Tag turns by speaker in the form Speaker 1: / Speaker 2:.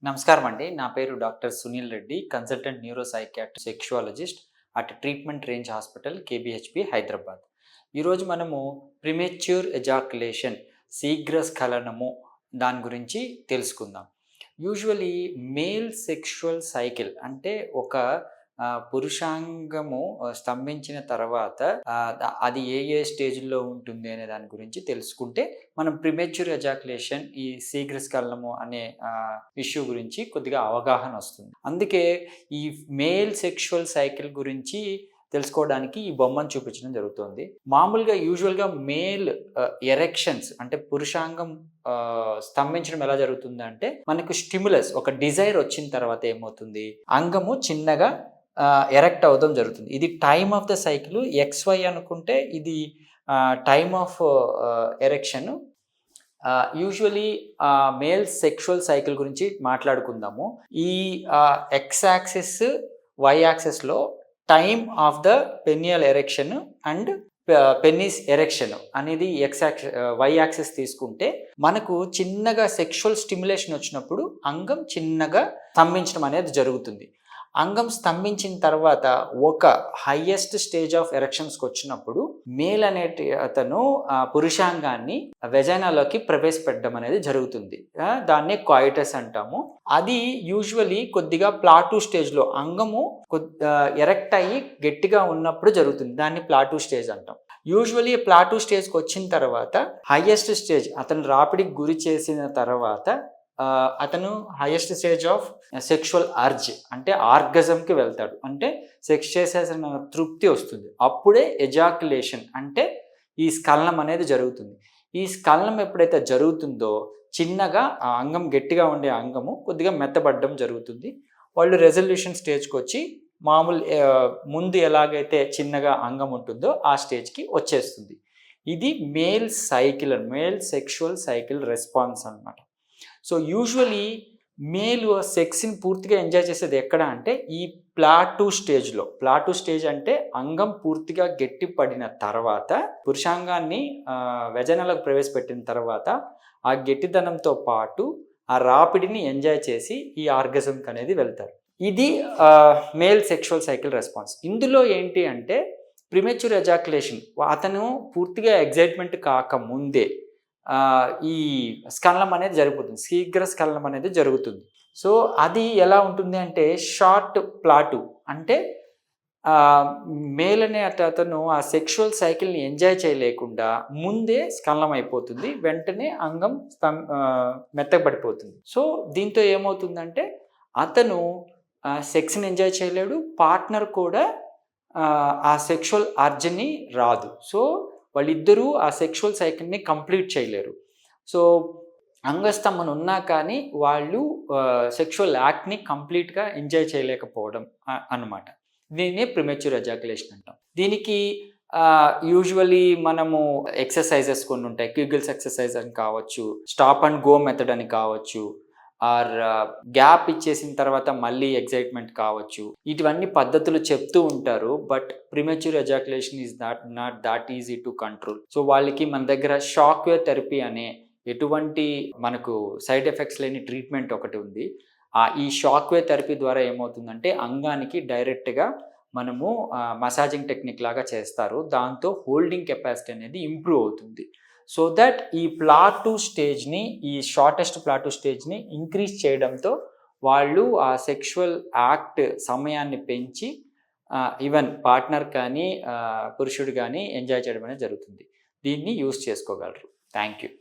Speaker 1: నమస్కారం అండి. నా పేరు doctor Sunil Reddy, consultant neuro psychiatrist sexologist at treatment range hospital కేబీహెచ్పి Hyderabad. ఈరోజు మనము ప్రిమెచ్యూర్ ఎజాక్యులేషన్ శీఘ్ర స్ఖలనము దాని గురించి తెలుసుకుందాం. యూజువలీ మేల్ సెక్షువల్ సైకిల్ అంటే ఒక పురుషాంగము స్తంభించిన తర్వాత అది ఏ ఏ స్టేజ్‌లో ఉంటుంది అనే దాని గురించి తెలుసుకుంటే మనం ప్రిమెచ్యూర్ ఎజాక్యులేషన్ ఈ శీఘ్రస్ఖలనము అనే ఇష్యూ గురించి కొద్దిగా అవగాహన వస్తుంది. అందుకే ఈ మేల్ సెక్షువల్ సైకిల్ గురించి తెలుసుకోవడానికి ఈ బొమ్మను చూపించడం జరుగుతుంది. మామూలుగా యూజువల్గా మేల్ ఎరెక్షన్స్ అంటే పురుషాంగం స్తంభించడం ఎలా జరుగుతుంది అంటే మనకు స్టిమ్యులస్ ఒక డిజైర్ వచ్చిన తర్వాత ఏమవుతుంది, అంగము చిన్నగా ఎరెక్ట్ అవడం జరుగుతుంది. ఇది time of the cycle. XY అనుకుంటే ఇది time of erection. Usually male sexual cycle గురించి మాట్లాడుకుందాము. ఈ X యాక్సిస్ Y యాక్సిస్లో time of the penile erection and penis erection అనేది Y యాక్సిస్ తీసుకుంటే మనకు చిన్నగా సెక్షువల్ స్టిమ్యులేషన్ వచ్చినప్పుడు అంగం చిన్నగా స్తంభించడం అనేది జరుగుతుంది. అంగం స్తంభించిన తర్వాత ఒక హైయెస్ట్ స్టేజ్ ఆఫ్ ఎరెక్షన్స్కి వచ్చినప్పుడు మేల్ అనే అతను పురుషాంగాన్ని వెజైనాలోకి ప్రవేశపెట్టడం అనేది జరుగుతుంది. దాన్నే కాయిటస్ అంటాము. అది యూజువలీ కొద్దిగా ప్లాటూ స్టేజ్లో అంగము ఎరెక్ట్ అయ్యి గట్టిగా ఉన్నప్పుడు జరుగుతుంది. దాన్ని ప్లాటూ స్టేజ్ అంటాం. యూజువలీ ప్లాటూ స్టేజ్కి వచ్చిన తర్వాత హైయెస్ట్ స్టేజ్ అతను రాపిడికి గురి చేసిన తర్వాత అతను highest stage of sexual urge అంటే ఆర్గజంకి వెళ్తాడు. అంటే సెక్స్ చేసేసిన తృప్తి వస్తుంది. అప్పుడే ఎజాక్యులేషన్ అంటే ఈ స్ఖలనం అనేది జరుగుతుంది. ఈ స్ఖలనం ఎప్పుడైతే జరుగుతుందో చిన్నగా ఆ అంగం గట్టిగా ఉండే అంగము కొద్దిగా మెత్తబడడం జరుగుతుంది. వాళ్ళు రెజల్యూషన్ స్టేజ్కి వచ్చి మామూలు ముందు ఎలాగైతే చిన్నగా అంగం ఉంటుందో ఆ స్టేజ్కి వచ్చేస్తుంది. ఇది male cycle, male sexual cycle response అన్నమాట. సో యూజువలీ మేల్ సెక్స్ని పూర్తిగా ఎంజాయ్ చేసేది ఎక్కడ అంటే ఈ ప్లాటూ స్టేజ్లో. ప్లాటూ స్టేజ్ అంటే అంగం పూర్తిగా గట్టిపడిన తర్వాత పురుషాంగాన్ని వెజైనాలోకి ప్రవేశపెట్టిన తర్వాత ఆ గట్టిదనంతో పాటు ఆ రాపిడిని ఎంజాయ్ చేసి ఈ ఆర్గజంకి అనేది వెళ్తారు. ఇది మేల్ సెక్షువల్ సైకిల్ రెస్పాన్స్. ఇందులో ఏంటి అంటే ప్రిమెచ్యూర్ ఎజాక్యులేషన్ అతను పూర్తిగా ఎగ్జైట్మెంట్ కాకముందే ఈ స్ఖలనం అనేది జరుగుతుంది, శీఘ్ర స్ఖలనం అనేది జరుగుతుంది. సో అది ఎలా ఉంటుంది అంటే షార్ట్ ప్లాటూ అంటే మేల్ అనే అతను ఆ సెక్షువల్ సైకిల్ని ఎంజాయ్ చేయలేకుండా ముందే స్ఖలనం అయిపోతుంది. వెంటనే అంగం మెత్తపడిపోతుంది. సో దీంతో ఏమవుతుందంటే అతను సెక్స్ని ఎంజాయ్ చేయలేడు, పార్ట్నర్ కూడా ఆ సెక్షువల్ అర్జ్ని రాదు. సో వాళ్ళిద్దరూ ఆ సెక్షువల్ సైకిల్ని కంప్లీట్ చేయలేరు. సో అంగస్తంభన ఉన్నా కానీ వాళ్ళు సెక్షువల్ యాక్ట్ని కంప్లీట్గా ఎంజాయ్ చేయలేకపోవడం అన్నమాట. దీన్నే ప్రిమెచ్యూర్ ఎజాక్యులేషన్ అంటాం. దీనికి యూజువలీ మనము ఎక్సర్సైజెస్ కొన్ని ఉంటాయి. క్యూగిల్స్ ఎక్సర్సైజ్ అని కావచ్చు, స్టాప్ అండ్ గో మెథడ్ అని కావచ్చు, ఆర్ గ్యాప్ ఇచ్చేసిన తర్వాత మళ్ళీ ఎగ్జైట్మెంట్ కావచ్చు. ఇటువన్నీ పద్ధతులు చెప్తూ ఉంటారు. But premature ejaculation is not that easy to control. So వాళ్ళకి మన దగ్గర షాక్ వేవ్ థెరపీ అనే ఎటువంటి మనకు సైడ్ ఎఫెక్ట్స్ లేని ట్రీట్మెంట్ ఒకటి ఉంది. ఈ షాక్ వేవ్ థెరపీ ద్వారా ఏమవుతుందంటే అంగానికి డైరెక్ట్గా మనము మసాజింగ్ టెక్నిక్ లాగా చేస్తారు. దాంతో హోల్డింగ్ కెపాసిటీ అనేది ఇంప్రూవ్ అవుతుంది. సో దట్ ఈ ప్లాటూ స్టేజ్ని, ఈ షార్టెస్ట్ ప్లాటూ స్టేజ్ని ఇంక్రీజ్ చేయడంతో వాళ్ళు ఆ సెక్షువల్ యాక్ట్ సమయాన్ని పెంచి ఈవెన్ పార్ట్నర్ కానీ పురుషుడు కానీ ఎంజాయ్ చేయడం అనేది జరుగుతుంది. దీన్ని యూస్ చేసుకోగలరు. Thank you.